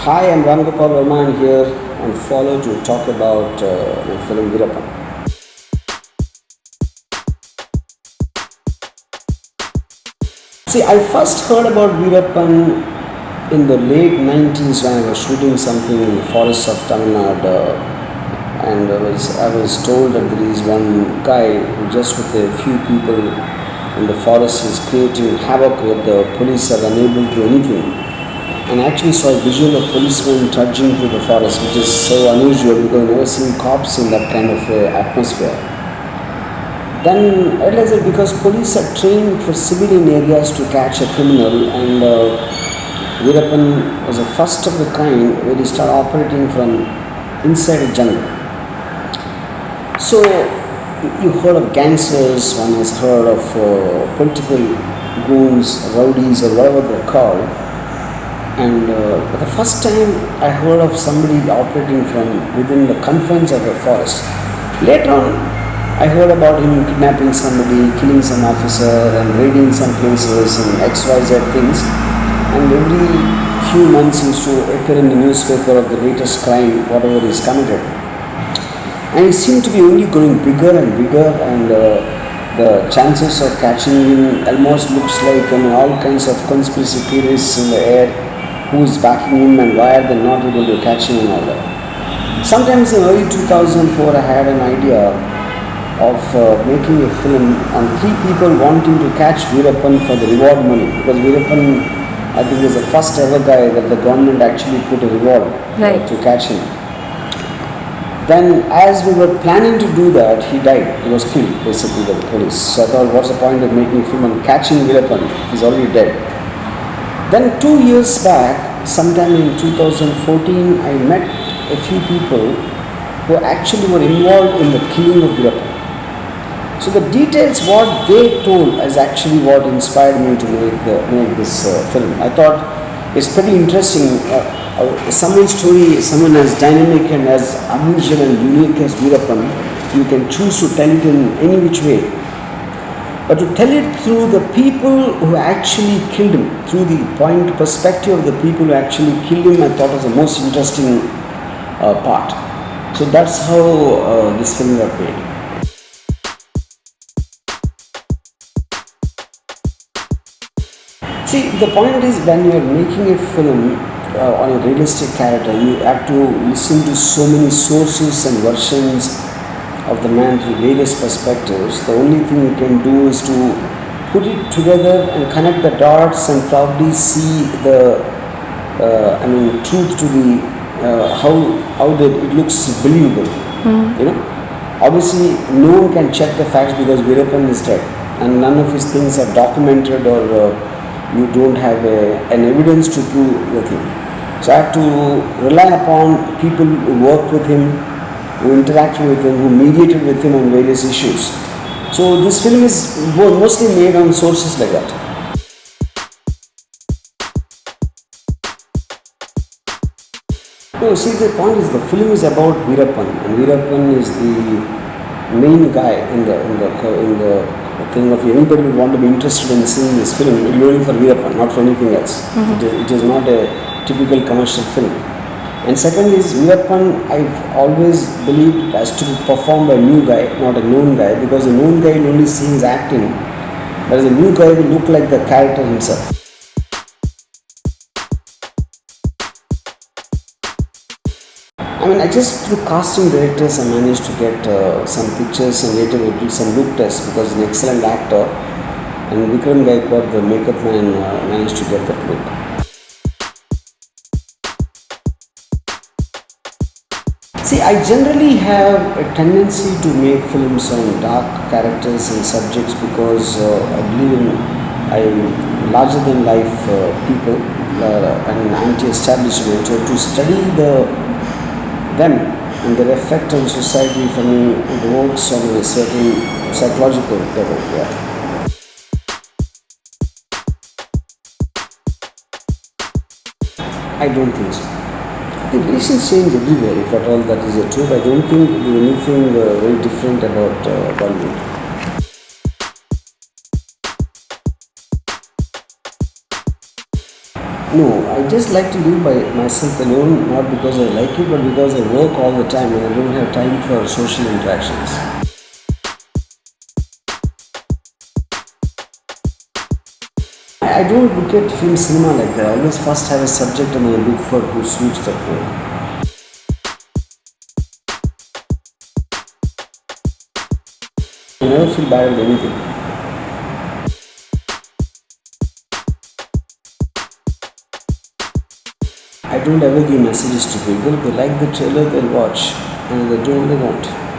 Hi, I'm Ram Gopal Verma and here on Follow to talk about my film Veerappan. See, I first heard about Veerappan in the late 90s when I was shooting something in the forests of Tamil Nadu. And I was told that there is one guy who just with a few people in the forest is creating havoc where the police are unable to do anything. And I actually saw a visual of policemen trudging through the forest, which is so unusual because I've never seen cops in that kind of atmosphere. Then I realized that because police are trained for civilian areas to catch a criminal, and Veerappan was the first of the kind where he started operating from inside a jungle. So you heard of gangsters, one has heard of political goons, rowdies, or whatever they're called. And for the first time, I heard of somebody operating from within the confines of a forest. Later on, I heard about him kidnapping somebody, killing some officer, and raiding some places and XYZ things. And every few months, he used to appear in the newspaper of the latest crime, whatever is committed. And he seemed to be only growing bigger and bigger, and the chances of catching him almost looks like all kinds of conspiracy theories in the air. Who's backing him and why are they not able to catch him and all that. Sometimes in early 2004 I had an idea of making a film on three people wanting to catch Veerappan for the reward money, because Veerappan I think is the first ever guy that the government actually put a reward to catch him. Then as we were planning to do that, he died. He was killed basically by the police. So I thought, what's the point of making a film on catching Veerappan? He's already dead. Then 2 years back, sometime in 2014, I met a few people who actually were involved in the killing of Veerappan. So the details, what they told, is actually what inspired me to make this film. I thought it's pretty interesting. Someone's story, someone as dynamic and as unusual and unique as Veerappan, you can choose to tell it in any which way. But to tell it through the people who actually killed him, through the point perspective of the people who actually killed him, I thought was the most interesting part. So that's how this film got made. See, the point is when you are making a film on a realistic character, you have to listen to so many sources and versions of the man through various perspectives. The only thing you can do is to put it together and connect the dots and probably see the truth to the how it looks believable. Obviously no one can check the facts because Veerappan is dead and none of his things are documented, or you don't have an evidence to prove the thing. So I have to rely upon people who work with him, who interacted with him, who mediated with him on various issues. So this film is mostly made on sources like that. No, see, the point is the film is about Veerappan, and Veerappan is the main guy in the thing of anybody who want to be interested in seeing this film. It will only for Veerappan, not for anything else. It is not a typical commercial film. And second is Veerappan, I've always believed has to be performed by a new guy, not a known guy, because the known guy will only see his acting, whereas the new guy will look like the character himself. I just through casting directors I managed to get some pictures, and later we did some look tests because he's an excellent actor, and Vikram Gaikwad, the makeup man, managed to get that look. See, I generally have a tendency to make films on dark characters and subjects because I believe in larger than life people and anti-establishment. So to study them and their effect on society, for me it works on a certain psychological level. I don't think so. The relations change everywhere, if at all that is the truth. I don't think there is anything very different about Bollywood. No, I just like to live by myself alone, not because I like it, but because I work all the time and I don't have time for social interactions. I don't look at film cinema like that. I always first have a subject and I look for who suits that role. I never feel bad with anything. I don't ever give messages to people. They like the trailer, they'll watch, and they don't, they won't.